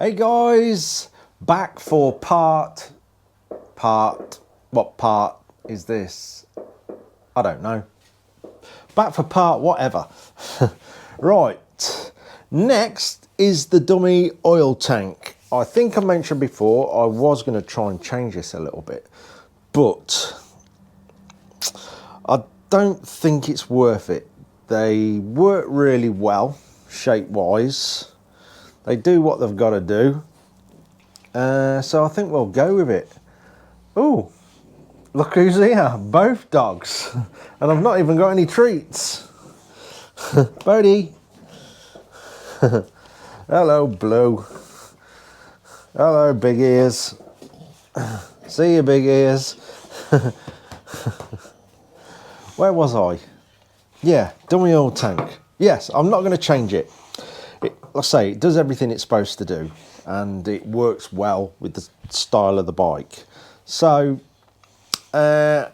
Hey guys, back for part, what part is this? I don't know. Back for part whatever. Right, next is the dummy oil tank. I think I mentioned before I was going to try and change this a little bit, but I don't think it's worth it. They work really well shape-wise. They do what they've got to do. So I think we'll go with it. Oh, look who's here. Both dogs. And I've not even got any treats. Bodie. Hello, Blue. Hello, Big Ears. See you, Big Ears. Where was I? Yeah, dummy oil tank. Yes, I'm not going to change it. Like I say, it does everything it's supposed to do, and it works well with the style of the bike. So, yeah,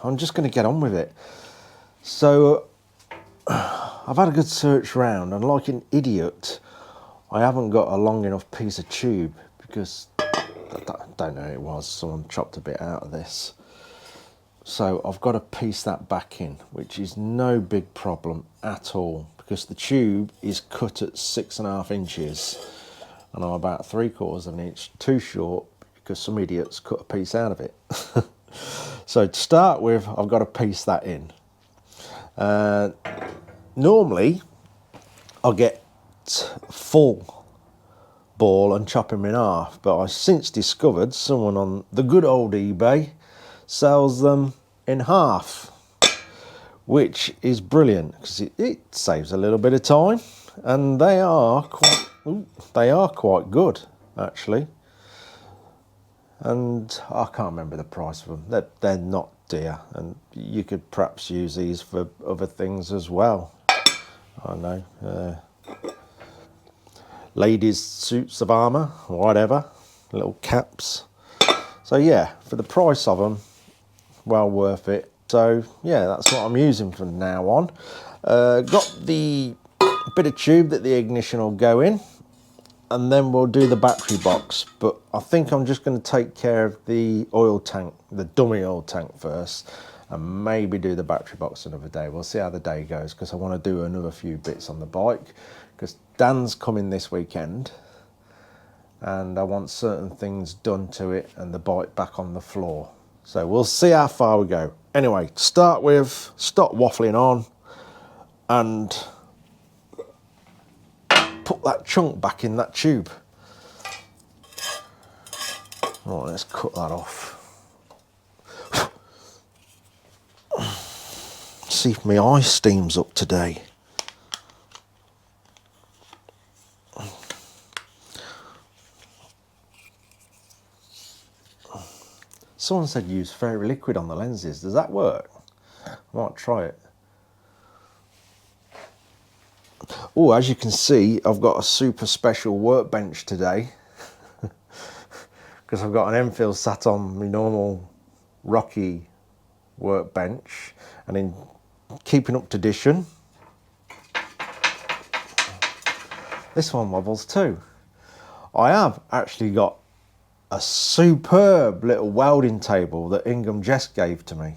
I'm just going to get on with it. So, I've had a good search round, and like an idiot, I haven't got a long enough piece of tube because, I don't know who it was, someone chopped a bit out of this. So I've got to piece that back in, which is no big problem at all, because the tube is cut at 6.5 inches and I'm about 3/4 of an inch too short because some idiots cut a piece out of it. So to start with, I've got to piece that in. Normally I'll get full ball and chop them in half, but I've since discovered someone on the good old eBay sells them in half, which is brilliant because it saves a little bit of time, and they are quite good actually. And I can't remember the price of them. They're not dear, and you could perhaps use these for other things as well. I know, ladies' suits of armour, whatever, little caps. So yeah, for the price of them, well worth it. So yeah, that's what I'm using from now on. Got the bit of tube that the ignition will go in, and then we'll do the battery box. But I think I'm just going to take care of the oil tank, the dummy oil tank first, and maybe do the battery box another day. We'll see how the day goes, because I want to do another few bits on the bike, because Dan's coming this weekend and I want certain things done to it and the bike back on the floor. So we'll see how far we go. Anyway, to start with, stop waffling on and put that chunk back in that tube. Right, let's cut that off. See if my eye steams up today. Someone said use fairy liquid on the lenses. Does that work? I might try it. Oh, as you can see, I've got a super special workbench today because I've got an Enfield sat on my normal Rocky workbench, and in keeping up tradition, this one wobbles too. I have actually got a superb little welding table that Ingham Jess gave to me,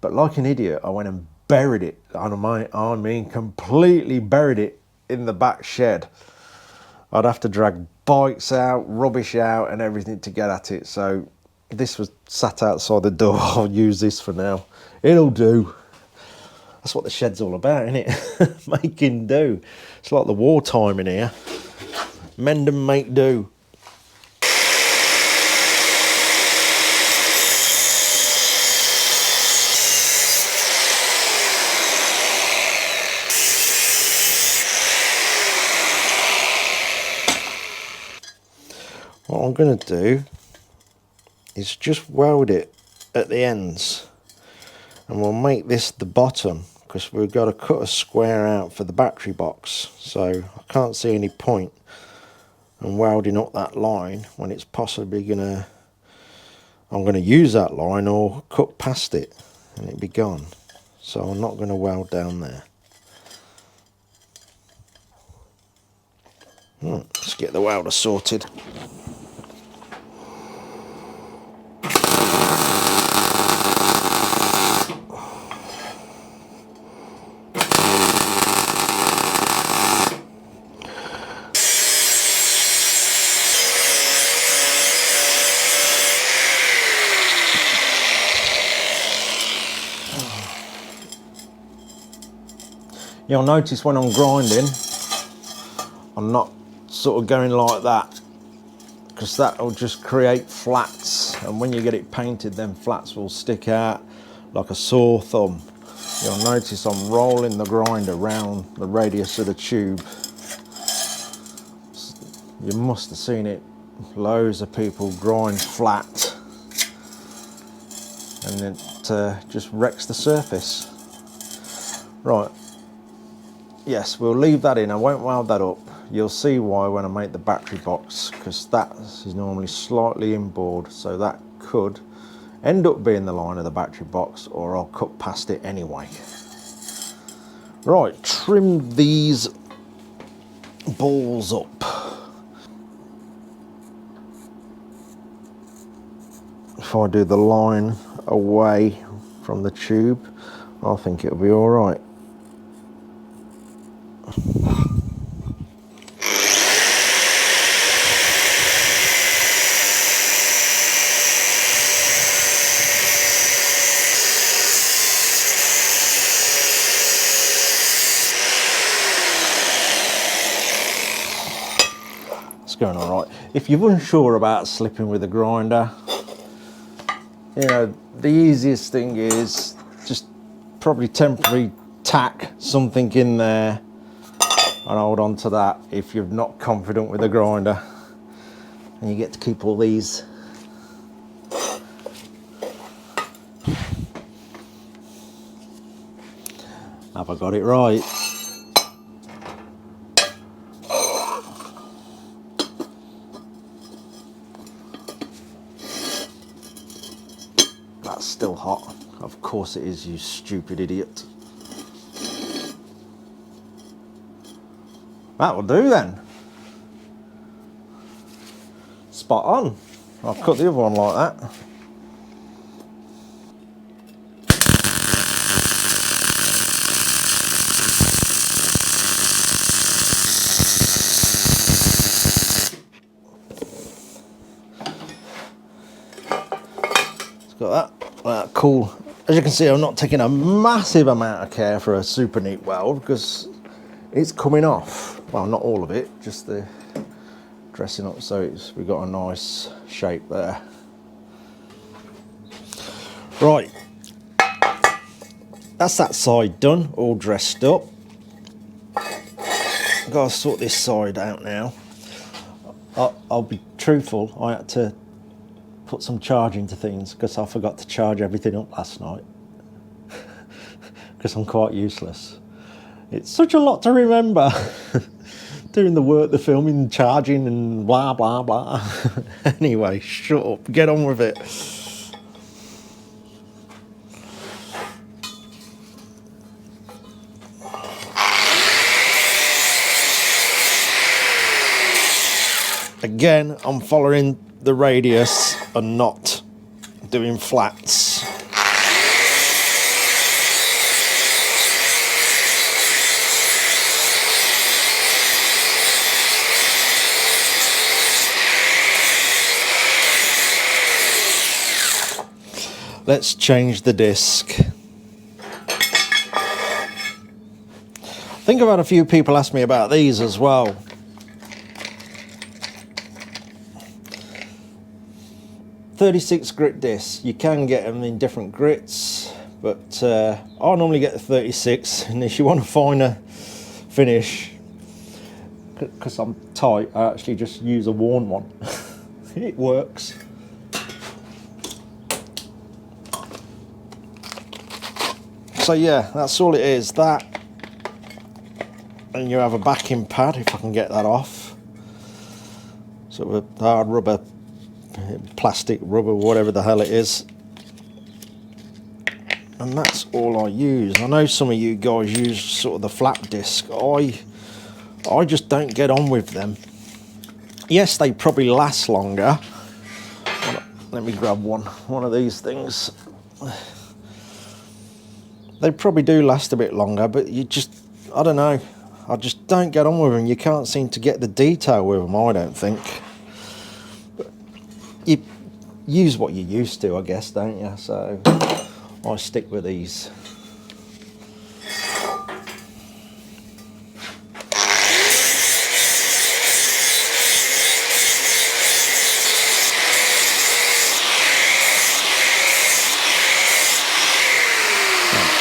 but like an idiot I went and buried it. I mean completely buried it in the back shed. I'd have to drag bikes out, rubbish out and everything to get at it, so this was sat outside the door. I'll use this for now. It'll do. That's what the shed's all about, isn't it? Making do. It's like the wartime in here. Mend and make do. What I'm going to do is just weld it at the ends, and we'll make this the bottom because we've got to cut a square out for the battery box, so I can't see any point in welding up that line when it's possibly I'm going to use that line or cut past it and it'll be gone. So I'm not going to weld down there. Let's get the welder sorted. You'll notice when I'm grinding, I'm not sort of going like that, because that will just create flats, and when you get it painted, then flats will stick out like a sore thumb. You'll notice I'm rolling the grinder around the radius of the tube. You must have seen it. Loads of people grind flat, and it just wrecks the surface. Right. Yes, we'll leave that in. I won't weld that up. You'll see why when I make the battery box, because that is normally slightly inboard, so that could end up being the line of the battery box, or I'll cut past it anyway. Right, trim these balls up. If I do the line away from the tube, I think it'll be all right. It's going all right. If you're unsure about slipping with a grinder, you know, the easiest thing is just probably temporarily tack something in there and hold on to that if you're not confident with a grinder, and you get to keep all these. Have I got it right? That's still hot. Of course it is, you stupid idiot. That'll do then. Spot on. I'll cut the other one like that. It's got that cool. As you can see, I'm not taking a massive amount of care for a super neat weld, because it's coming off. Well, not all of it, just the dressing up, so we've got a nice shape there. Right, that's that side done, all dressed up. I've got to sort this side out now. I'll be truthful, I had to put some charge into things because I forgot to charge everything up last night, because I'm quite useless. It's such a lot to remember. Doing the work, the filming, charging and blah blah blah. Anyway, shut up, get on with it. Again, I'm following the radius and not doing flats. Let's change the disc. I think I've had a few people ask me about these as well. .36 grit discs. You can get them in different grits, but I normally get the 36, and if you want a finer finish, because I'm tight, I actually just use a worn one. It works. So yeah, that's all it is, that, and you have a backing pad, if I can get that off, sort of a hard rubber, plastic rubber, whatever the hell it is, and that's all I use. I know some of you guys use sort of the flat disc. I just don't get on with them. Yes, they probably last longer. Let me grab one of these things. They probably do last a bit longer, but you just, I don't know, I just don't get on with them. You can't seem to get the detail with them, I don't think. But you use what you're used to, I guess, don't you? So I stick with these.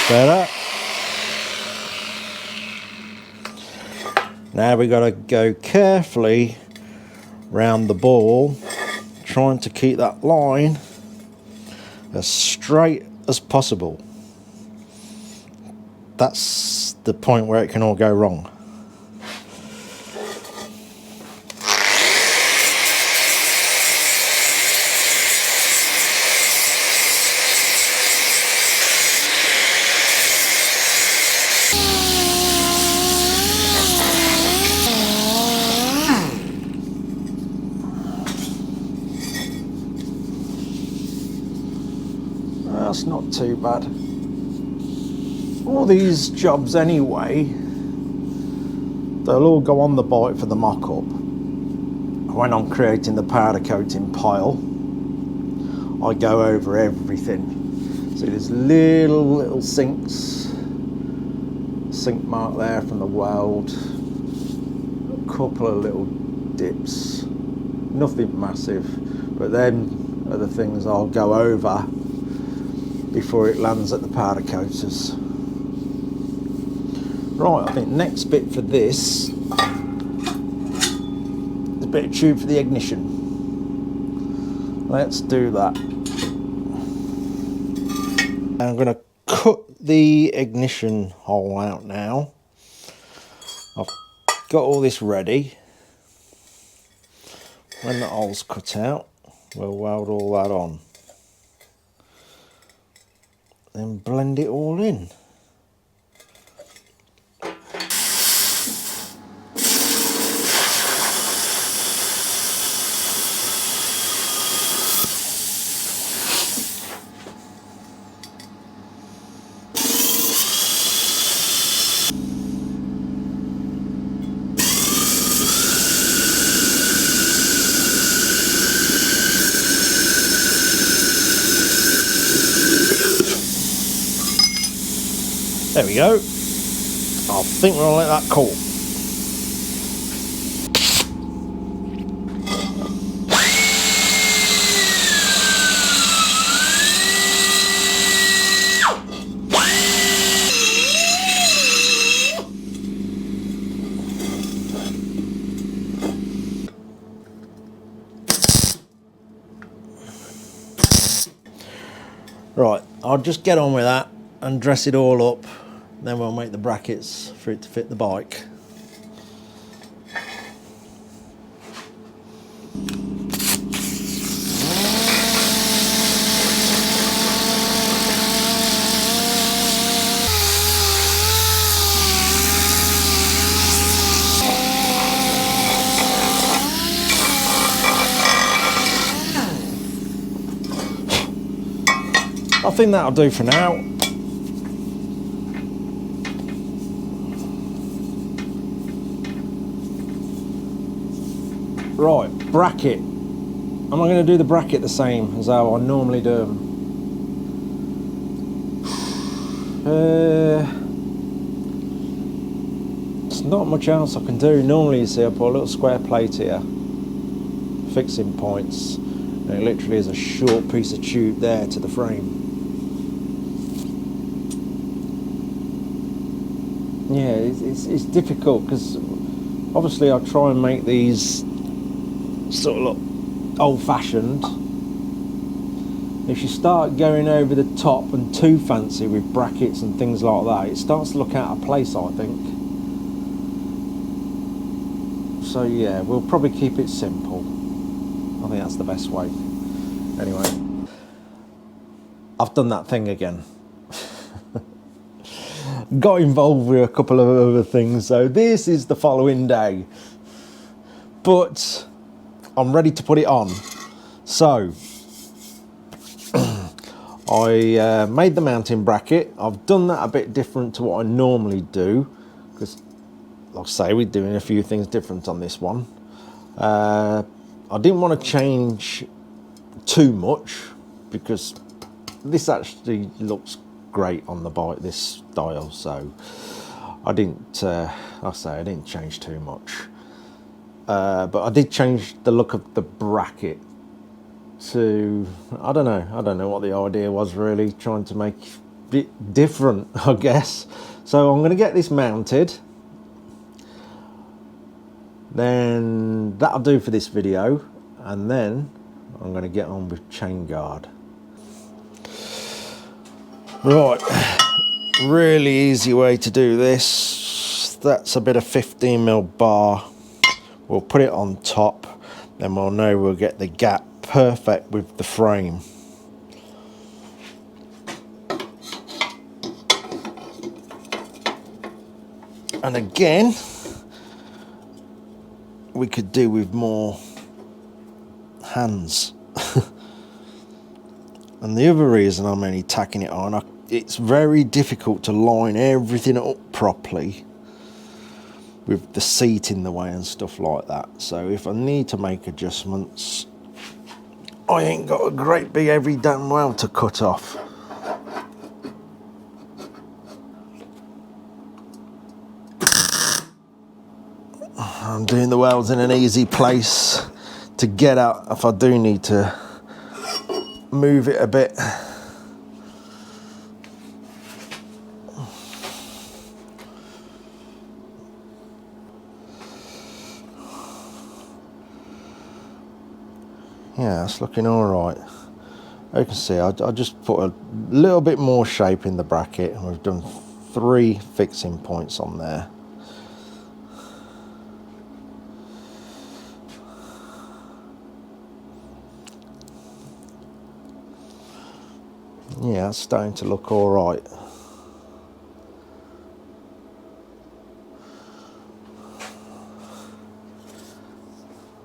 Better. Now we got to go carefully round the ball, trying to keep that line as straight as possible. That's the point where it can all go wrong. That's not too bad. All these jobs anyway, they'll all go on the bike for the mock-up. When I'm creating the powder coating pile, I go over everything. See, there's little sinks, sink mark there from the weld, a couple of little dips, nothing massive, but then are the things I'll go over before it lands at the powder coaters. Right, I think next bit for this is a bit of tube for the ignition. Let's do that. I'm going to cut the ignition hole out now. I've got all this ready. When the hole's cut out, we'll weld all that on. Then blend it all in. There we go. I think we'll let that cool. Right, I'll just get on with that and dress it all up. Then we'll make the brackets for it to fit the bike. I think that'll do for now. Right, bracket. Am I going to do the bracket the same as how I normally do them? There's not much else I can do. Normally, you see, I put a little square plate here, fixing points, and it literally is a short piece of tube there to the frame. Yeah, it's difficult because obviously I try and make these sort of look old-fashioned. If you start going over the top and too fancy with brackets and things like that, it starts to look out of place, I think. So yeah, we'll probably keep it simple. I think that's the best way. Anyway, I've done that thing again. Got involved with a couple of other things, so this is the following day. But I'm ready to put it on. So I made the mounting bracket. I've done that a bit different to what I normally do, because like I say, we're doing a few things different on this one. I didn't want to change too much because this actually looks great on the bike, this style, so I didn't I didn't change too much, but I did change the look of the bracket to, I don't know what the idea was, really trying to make it different, I guess. So I'm going to get this mounted, then that'll do for this video, and then I'm going to get on with chain guard. Right, really easy way to do this. That's a bit of 15mm bar. We'll put it on top, then we'll know we'll get the gap perfect with the frame. And again, we could do with more hands. And the other reason I'm only tacking it on, it's very difficult to line everything up properly with the seat in the way and stuff like that. So if I need to make adjustments, I ain't got a great big every damn well to cut off. I'm doing the welds in an easy place to get out if I do need to move it a bit. Yeah, it's looking all right. You can see I just put a little bit more shape in the bracket, and we've done 3 fixing points on there. Yeah, it's starting to look all right.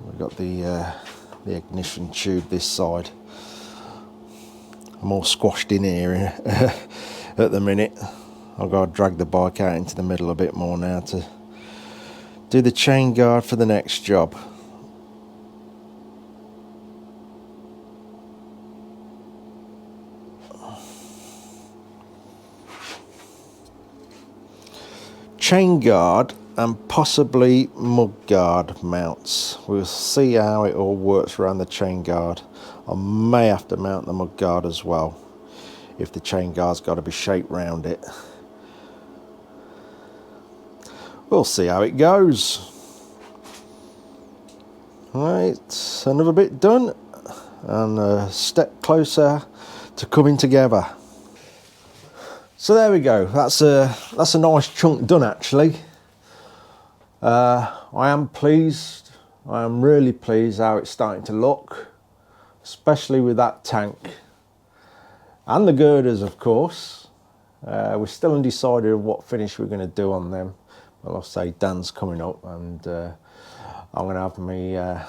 We've got the ignition tube this side. I'm all squashed in here at the minute. I've got to drag the bike out into the middle a bit more now to do the chain guard for the next job. Chain guard and possibly mud guard mounts. We'll see how it all works around the chain guard. I may have to mount the mud guard as well if the chain guard's got to be shaped round it. We'll see how it goes. Right, another bit done and a step closer to coming together. So there we go. That's a nice chunk done, actually. I am pleased. I am really pleased how it's starting to look, especially with that tank and the girders, of course. We're still undecided of what finish we're going to do on them. Well, I'll say Dan's coming up, and I'm going to have my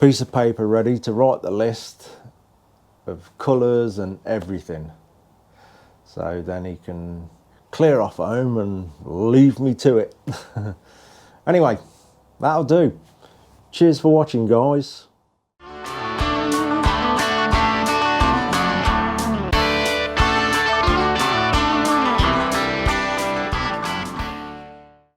piece of paper ready to write the list of colours and everything. So then he can clear off home and leave me to it. Anyway, that'll do. Cheers for watching, guys.